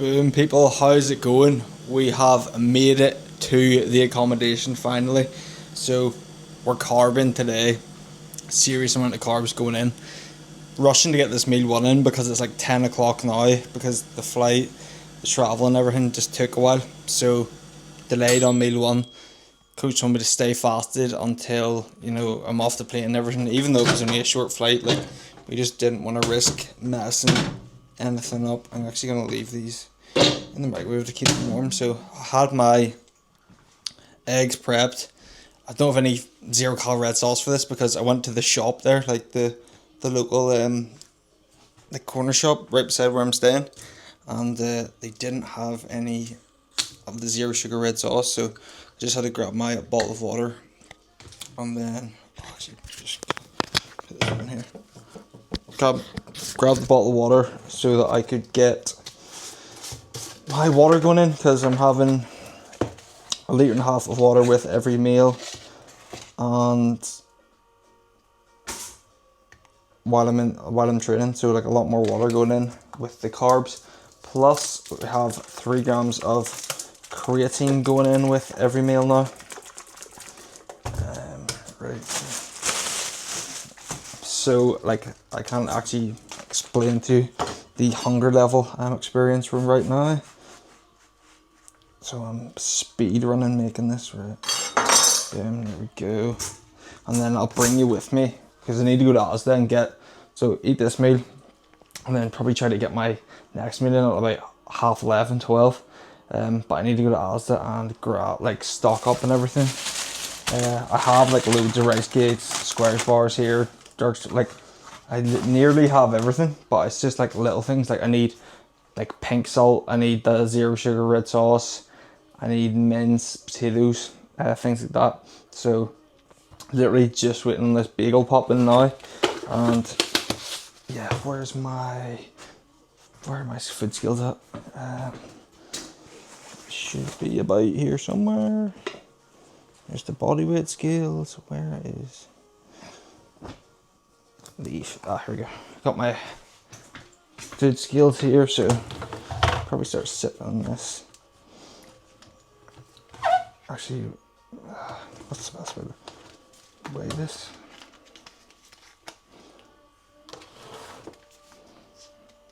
Boom, people, how's it going? We have made it to the accommodation finally. So, we're carbing today. Serious amount of carbs going in. Rushing to get this meal one in because it's like 10 o'clock now, because the flight, the travel and everything just took a while. So, delayed on meal one. Coach told me to stay fasted until, I'm off the plane and everything. Even though it was only a short flight, like, we just didn't want to risk messing anything up. I'm actually going to leave these in the microwave to keep them warm. So I had my eggs prepped. I don't have any 0 calorie red sauce for this because I went to the shop there, like the local the corner shop right beside where I'm staying, and they didn't have any of the zero sugar red sauce, so I just had to grab my bottle of water, and then actually just put this in here. Grab the bottle of water so that I could get my water going in, because I'm having 1.5 liters of water with every meal, and while I'm training, so like a lot more water going in with the carbs. Plus we have 3 grams of creatine going in with every meal now. Right. So like I can't actually explain to you the hunger level I'm experiencing right now. So I'm speed running making this, right? There we go. And then I'll bring you with me, because I need to go to Asda and eat this meal, and then probably try to get my next meal in at about 11:30, 12. But I need to go to Asda and grab, stock up and everything. I have loads of rice cakes, squares bars here, I nearly have everything, but it's just little things. I need pink salt, I need the zero sugar red sauce, I need minced potatoes, things like that. So literally just waiting on this bagel popping now. And yeah, where are my food skills at? Should be about here somewhere. There's the body weight scales. Where is these? Here we go. Got my food skills here, so probably start sitting on this. Actually, what's the best way to weigh this?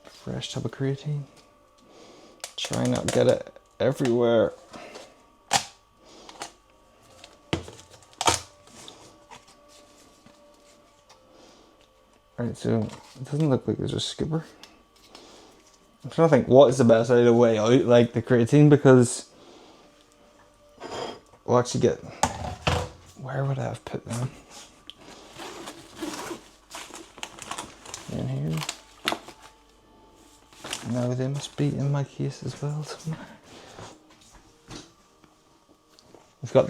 Fresh tub of creatine. Try not to get it everywhere. Alright, so it doesn't look like there's a skipper. I'm trying to think what is the best way to weigh out the creatine, because we'll actually get, where would I have put them? In here. No, they must be in my case as well somewhere. We've got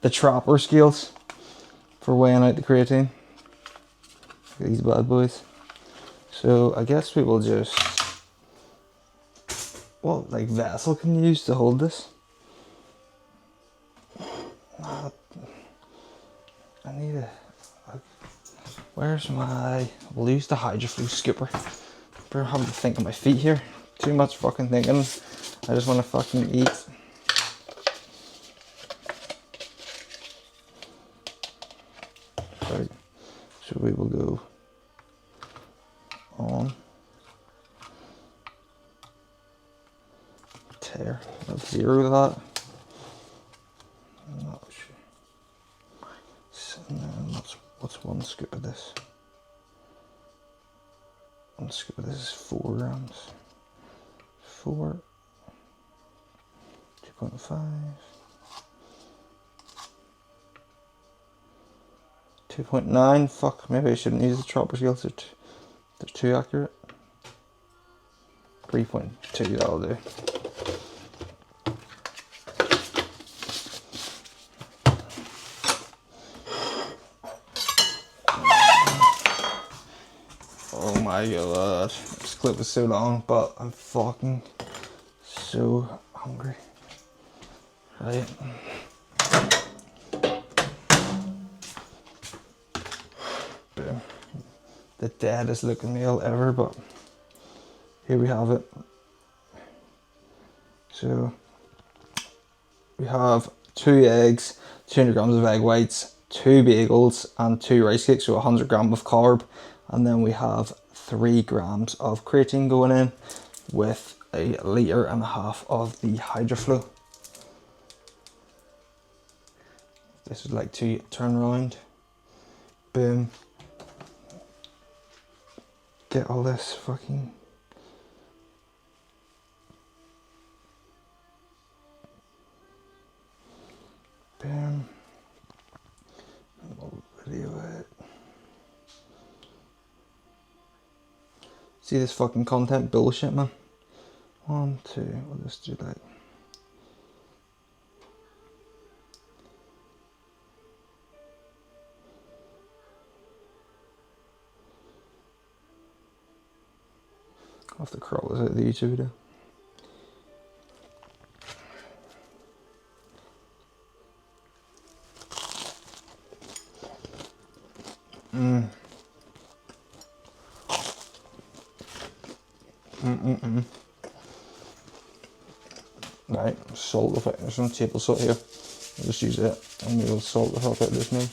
the trapper scales for weighing out the creatine. These bad boys. So I guess we will just, what vessel can you use to hold this? I need where's my, we'll use the HydroFlu skipper. I'm having to think on my feet here. Too much fucking thinking. I just want to fucking eat. Right. So we will go on. Tear. Let's zero that. And then what's 1 scoop of this? 1 scoop of this is 4 grams. 4. 2.5. 2.9. Fuck, maybe I shouldn't use the chopper scales. They're too accurate. 3.2, that'll do. Oh my god, this clip was so long, but I'm fucking so hungry. Right. Boom. The deadest looking meal ever, but here we have it. So we have 2 eggs, 200 grams of egg whites, 2 bagels and 2 rice cakes, so 100 grams of carb. And then we have 3 grams of creatine going in with a 1.5 litre of the HydroFlow. This is like to turn around. Boom. Get all this fucking... Boom. We'll video it. See this fucking content bullshit, man. 1, 2, we'll just do that. I'll have to crop this out of the YouTube video. Right, salt the fuck. There's some table salt here. I'll just use it and we'll salt the fuck out of this now.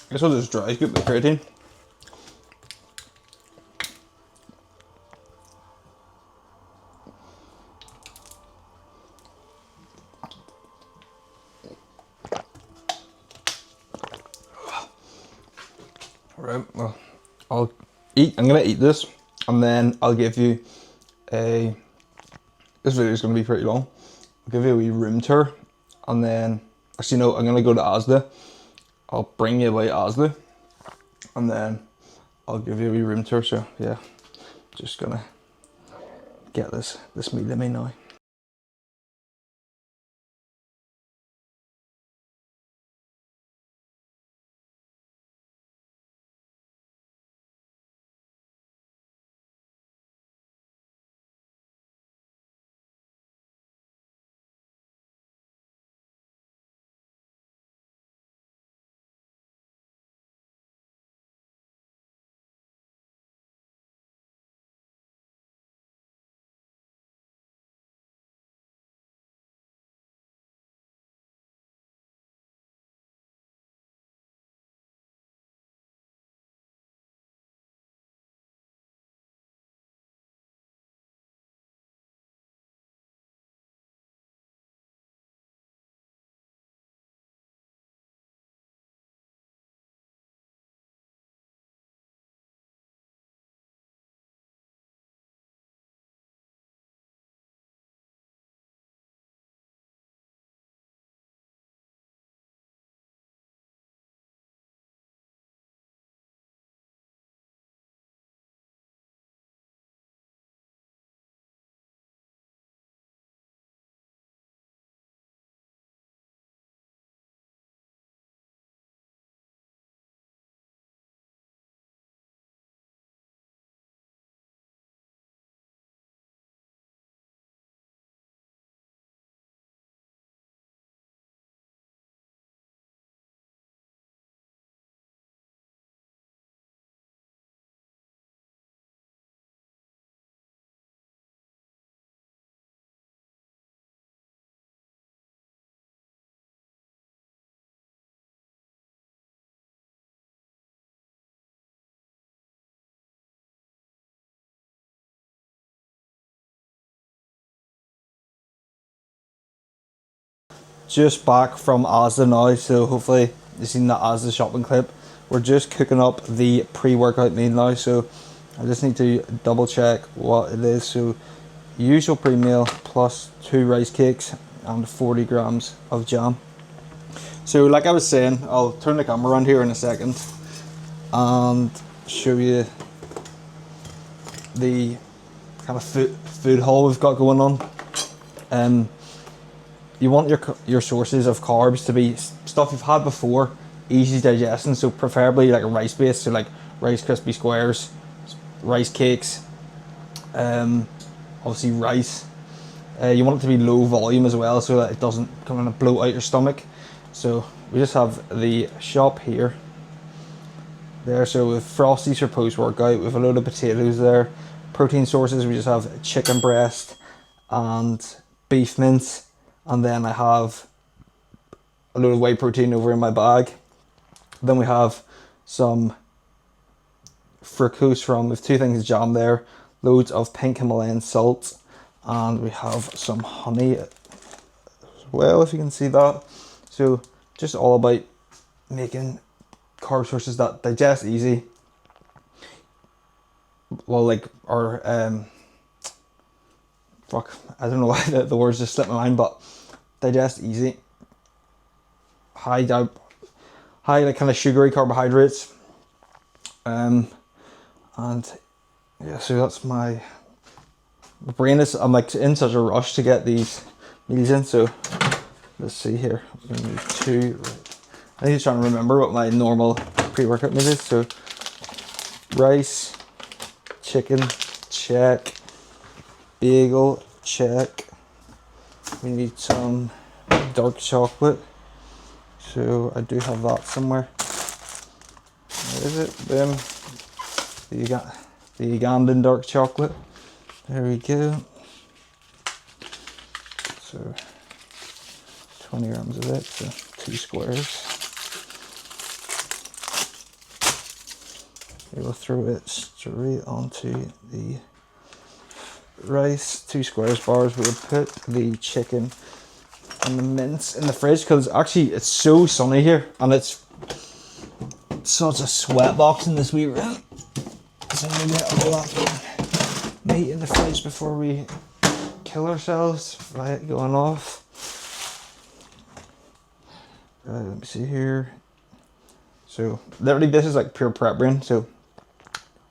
This will just dry scoop the creatine. Right, well, I'm gonna eat this and then I'll give you this video is gonna be pretty long. I'll give you a wee room tour and then, actually no, I'm gonna go to Asda. I'll bring you away Asda and then I'll give you a wee room tour. So yeah, just gonna get this meat in me now. Just back from Asda now, so hopefully you've seen the Asda shopping clip. We're just cooking up the pre-workout meal now, so I just need to double check what it is. So usual pre-meal plus 2 rice cakes and 40 grams of jam. So like I was saying, I'll turn the camera around here in a second and show you the kind of food haul we've got going on. You want your sources of carbs to be stuff you've had before, easy digestion, so preferably like a rice base, so like Rice Krispie Squares, rice cakes, obviously rice. You want it to be low volume as well, so that it doesn't kind of bloat out your stomach. So we just have the shop here. There, so with Frosties for post-workout, with a load of potatoes there. Protein sources, we just have chicken breast and beef mince. And then I have a load of whey protein over in my bag. Then we have some fructose from, with 2 things of jam there, loads of pink Himalayan salt, and we have some honey as well, if you can see that. So just all about making carb sources that digest easy. Well, like, or fuck, I don't know why the words just slipped my mind, but digest easy. High like kind of sugary carbohydrates. And yeah, so that's my brain is, I'm like in such a rush to get these meals in. So let's see here. We're gonna need 2. I need to try and remember what my normal pre-workout meal is. So rice, chicken, check. Bagel, check. We need some dark chocolate. So I do have that somewhere. Where is it? Boom. The Ugandan dark chocolate. There we go. So 20 grams of it, so 2 squares. We will throw it straight onto the rice. 2 squares bars. We will put the chicken and the mince in the fridge, because actually it's so sunny here and it's such a sweat box in this wee room. So we get all that meat in the fridge before we kill ourselves by it going off. Right, let me see here. So literally this is like pure prep brain. So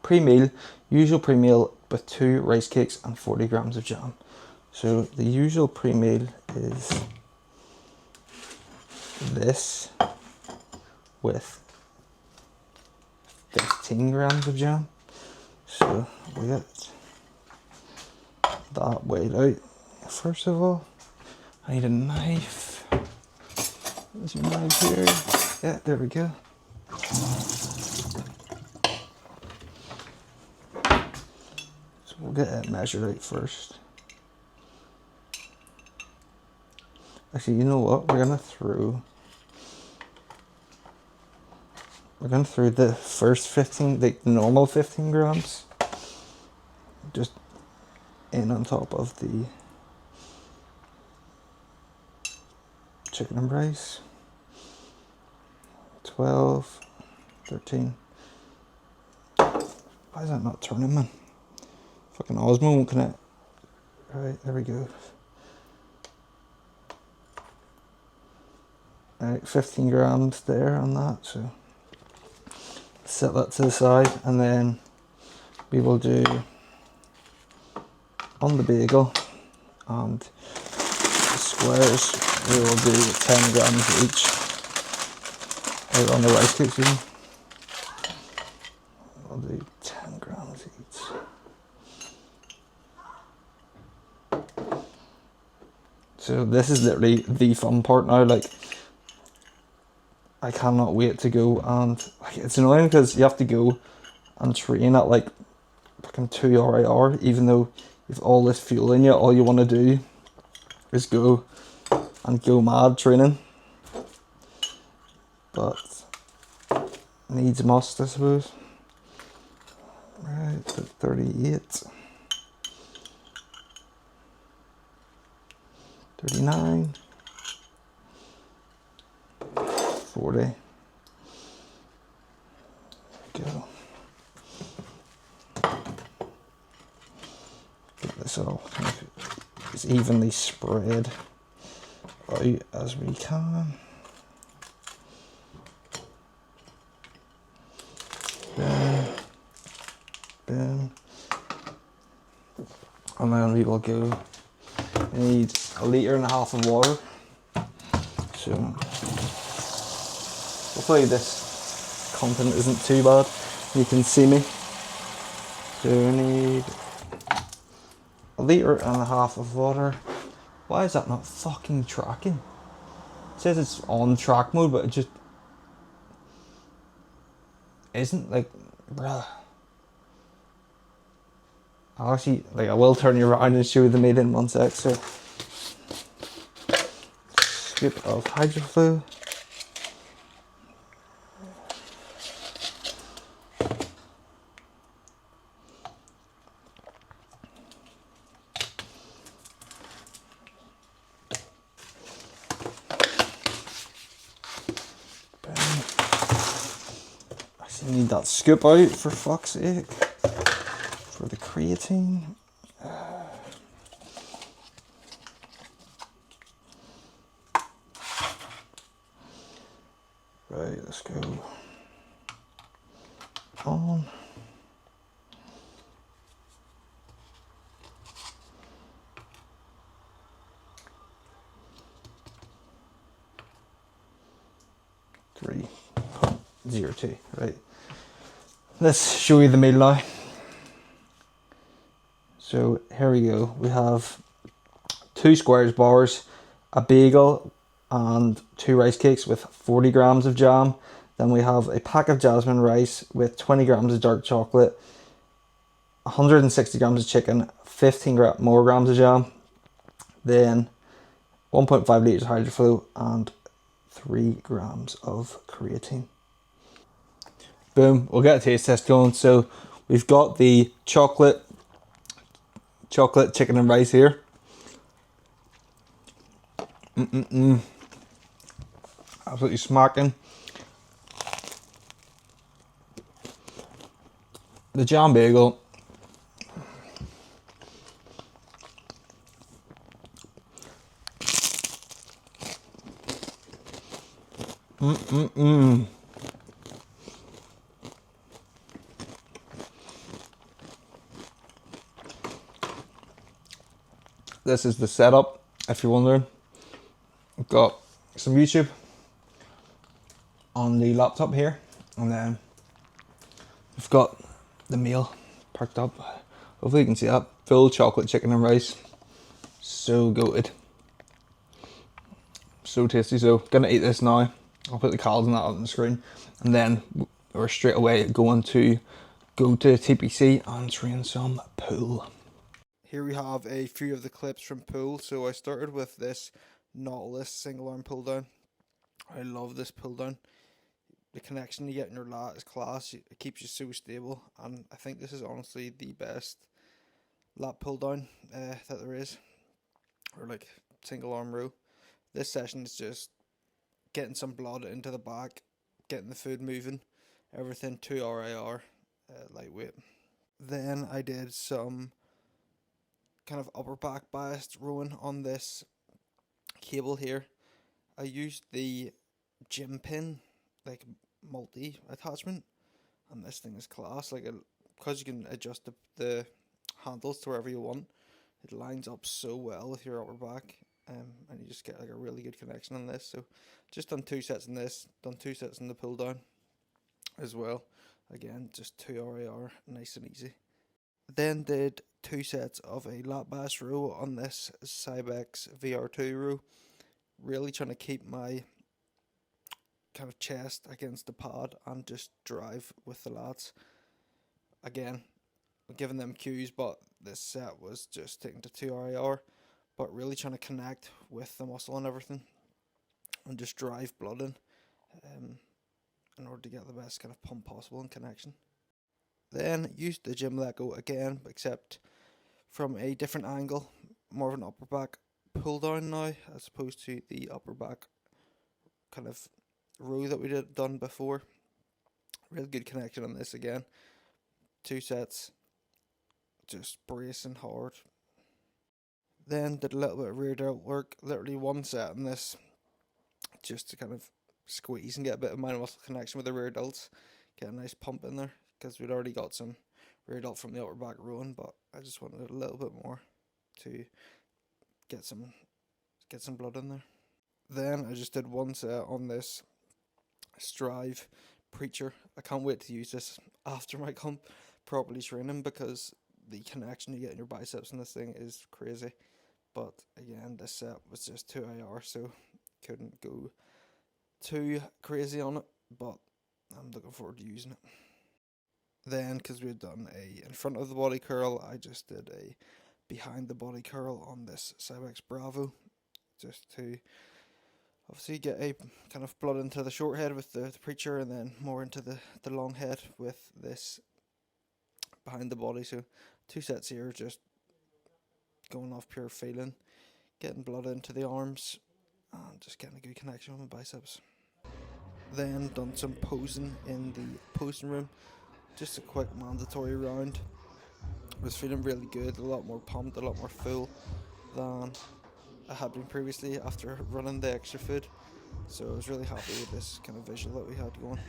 pre-meal, usual pre-meal with 2 rice cakes and 40 grams of jam. So the usual pre-meal is this with 15 grams of jam. So we get that weighed out. First of all, I need a knife. There's your knife here. Yeah, there we go. So we'll get it measured out first. Actually, you know what? We're gonna throw the first 15, the normal 15 grams, just in on top of the chicken and rice. 12, 13. Why is that not turning, man? Fucking Osmo won't connect. Right, there we go. Alright, 15 grams there on that, so set that to the side, and then we will do on the bagel and the squares, we will do 10 grams each. Out on the rice cakes, even. We'll do 10 grams each. So this is literally the fun part now, like I cannot wait to go, and like, it's annoying because you have to go and train at like fucking 2 hour, even though you've all this fuel in you, all you want to do is go and go mad training. But needs must, I suppose. Right, 38. 39. 40. There we go. Get this all kind of as evenly spread out as we can. Boom. Boom. And then we will go. We need 1.5 litres of water. So hopefully this content isn't too bad. You can see me. So we need 1.5 litres of water. Why is that not fucking tracking? It says it's on track mode, but it just isn't. Like, bruh. I'll actually, like, I will turn you around and show you the meat in 1 sec. So, scoop of hydroflu. I still need that scoop out, for fuck's sake. For the creatine. Right, let's go on. Three, 02, right. Let's show you the meal now. So here we go. We have 2 squares bars, a bagel, and 2 rice cakes with 40 grams of jam. Then we have a pack of jasmine rice with 20 grams of dark chocolate, 160 grams of chicken, 15 more grams of jam, then 1.5 litres of hydroflu, and 3 grams of creatine. Boom, we'll get a taste test going. So we've got the chocolate, chicken and rice here. Absolutely smacking. The jam bagel. This is the setup, if you're wondering. I've got some YouTube on the laptop here, and then we've got the meal parked up. Hopefully you can see that. Full chocolate chicken and rice. So good. So tasty. So gonna eat this now. I'll put the calories on that on the screen, and then we're straight away going to go to TPC and train some pool. Here we have a few of the clips from pool. So I started with this Nautilus single arm pull down. I love this pull down. The connection you get in your lat is class. It keeps you so stable, and I think this is honestly the best lat pull down that there is, or like single arm row. This session is just getting some blood into the back, getting the food moving, everything 2 RIR, lightweight. Then I did some kind of upper back biased rowing on this cable here. I used the gym pin, like multi attachment, and this thing is class. Like, because you can adjust the handles to wherever you want, it lines up so well with your upper back, and you just get like a really good connection on this. So just done 2 sets in this, done 2 sets in the pull down as well. Again, just 2 RAR, nice and easy. Then did 2 sets of a lat bass row on this Cybex VR2 row. Really trying to keep my kind of chest against the pad and just drive with the lats. Again, giving them cues, but this set was just taken to 2 RAR, but really trying to connect with the muscle and everything and just drive blood in order to get the best kind of pump possible and connection. Then used the gym Lego again, except from a different angle, more of an upper back pull down now, as opposed to the upper back kind of row that we done before. Real good connection on this again. 2 sets, just bracing hard. Then did a little bit of rear delt work, literally 1 set in this, just to kind of squeeze and get a bit of mind muscle connection with the rear delts, get a nice pump in there, because we'd already got some rear delt from the upper back rowing, but I just wanted a little bit more to get some blood in there. Then I just did 1 set on this Strive Preacher. I can't wait to use this after my comp properly training, because the connection you get in your biceps in this thing is crazy. But again, this set was just 2 IR, so couldn't go too crazy on it, but I'm looking forward to using it. Then, because we've done a in front of the body curl, I just did a behind the body curl on this Cybex Bravo, just to obviously get a kind of blood into the short head with the preacher, and then more into the long head with this behind the body. So 2 sets here, just going off pure feeling, getting blood into the arms, and just getting a good connection with my biceps. Then done some posing in the posing room, just a quick mandatory round. Was feeling really good, a lot more pumped, a lot more full than I had been previously after running the extra food. So I was really happy with this kind of visual that we had going.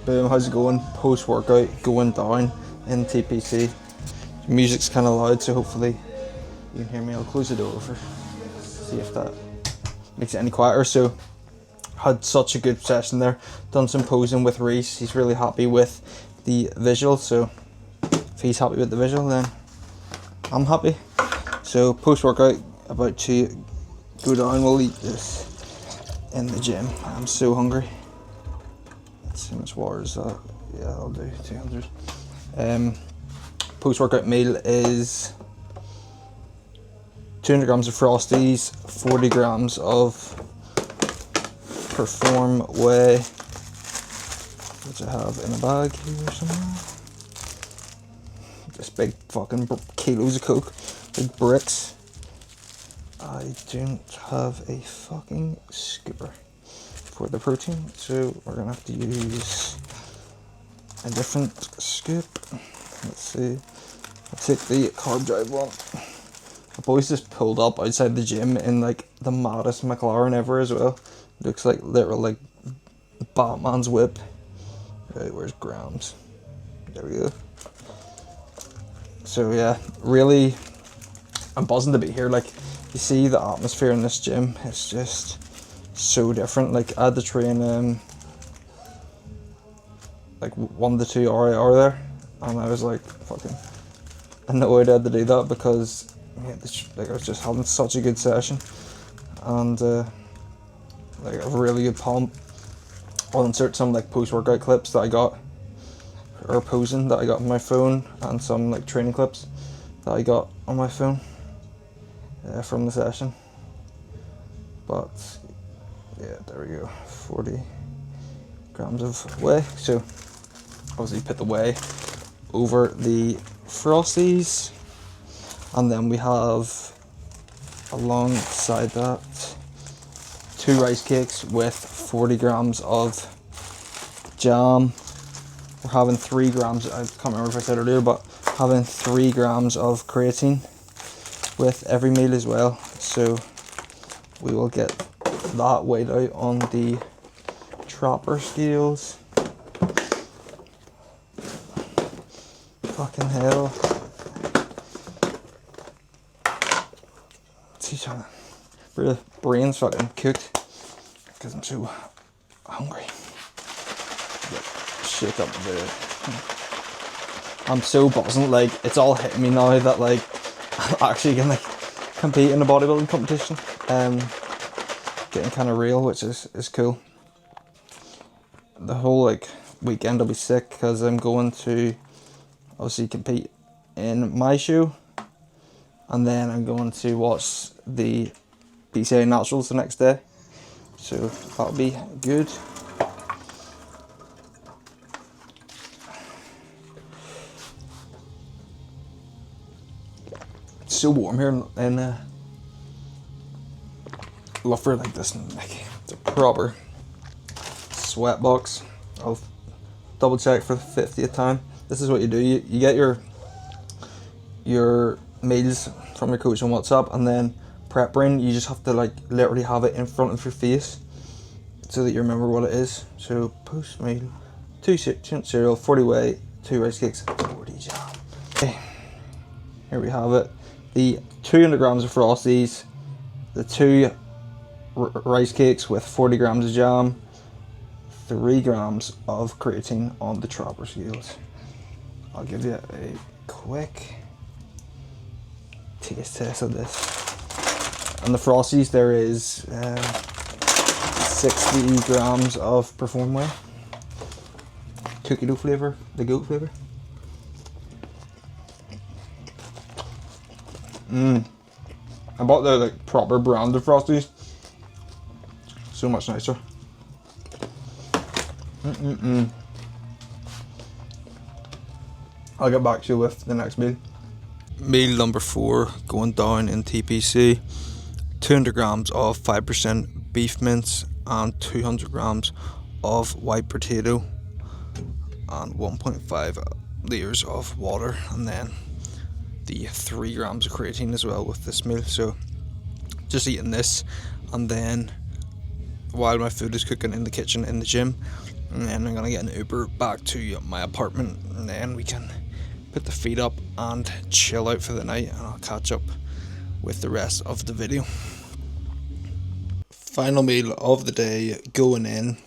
Boom, how's it going? Post workout going down in TPC. Music's kind of loud, so hopefully you can hear me. I'll close the door first, see if that makes it any quieter. So, had such a good session there. Done some posing with Reese. He's really happy with the visual, so if he's happy with the visual, then I'm happy. So, post workout, about to go down. We'll eat this in the gym. I'm so hungry. Let's see how much water is that. Yeah, I'll do 200. Post workout meal is 200 grams of Frosties, 40 grams of Perform Whey, which I have in a bag here somewhere. Just big fucking kilos of Coke, big bricks. I don't have a fucking scooper for the protein, so we're gonna have to use a different scoop. Let's see. I'll take the Carb Drive one. The boys just pulled up outside the gym in like the maddest McLaren ever as well. Looks like literal like Batman's whip. Right, where's grams? There we go. So yeah, really, I'm buzzing to be here. Like, you see the atmosphere in this gym, it's just so different. Like, I had to train like 1 to 2 hour there, and I was like fucking annoyed I had to do that because like I was just having such a good session, and like a really good pump. I'll insert some like post-workout clips that I got, or posing that I got on my phone, and some like training clips that I got on my phone from the session. But yeah, there we go, 40 grams of whey. So obviously put the whey over the Frosties, and then we have alongside that 2 rice cakes with 40 grams of jam. We're having 3 grams, I can't remember if I said earlier, but having 3 grams of creatine with every meal as well. So we will get that weighed out on the Trapper scales. Fucking hell. See, the brain's fucking cooked because I'm so hungry. Shake up the. I'm so buzzing, like it's all hitting me now that like I'm actually gonna compete in a bodybuilding competition. Getting kind of real, which is cool. The whole like weekend will be sick because I'm going to obviously compete in my show, and then I'm going to watch the BCA Naturals the next day, so that'll be good. It's so warm here in love for like this, like it's a proper sweat box. I'll double check for the 50th time. This is what you do. You get your meals from your coach on WhatsApp, and then prep brain, you just have to like literally have it in front of your face so that you remember what it is. So post meal, 2 cereal, 40 whey, 2 rice cakes, 40 jam. Okay, here we have it. The 200 grams of Frosties, the 2 rice cakes with 40 grams of jam, 3 grams of creatine on the Trapper scales. I'll give you a quick taste test of this. And the Frosties, there is 60 grams of Perform Whey, cookie dough flavour, the goat flavour. I bought the like proper brand of Frosties. So much nicer. I'll get back to you with the next meal. Meal number 4 going down in TPC. 200 grams of 5% beef mince and 200 grams of white potato and 1.5 litres of water, and then the 3 grams of creatine as well with this meal. So just eating this, and then while my food is cooking in the kitchen in the gym, and then I'm gonna get an Uber back to my apartment, and then we can put the feet up and chill out for the night, and I'll catch up with the rest of the video. Final meal of the day going in.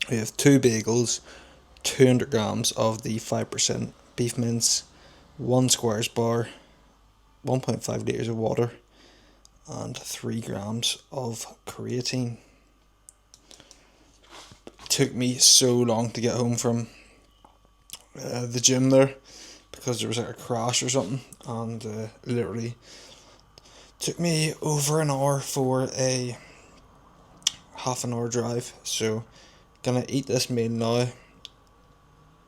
We have 2 bagels, 200 grams of the 5% beef mince, 1 Squares bar, 1.5 litres of water, and 3 grams of creatine. It took me so long to get home from the gym there because there was like a crash or something, and literally took me over an hour for a half-an-hour drive. So gonna eat this meal now,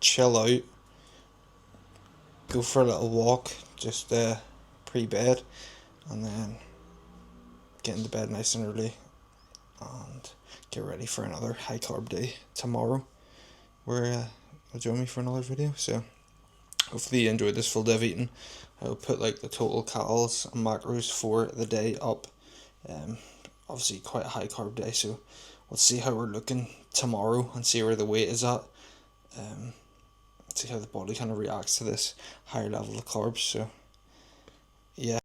chill out, go for a little walk just pre-bed, and then get into bed nice and early and get ready for another high carb day tomorrow, where you'll join me for another video. So hopefully you enjoyed this full day of eating. I'll put like the total calories and macros for the day up. Obviously quite a high carb day, so we'll see how we're looking tomorrow and see where the weight is at. See how the body kind of reacts to this higher level of carbs. So yeah.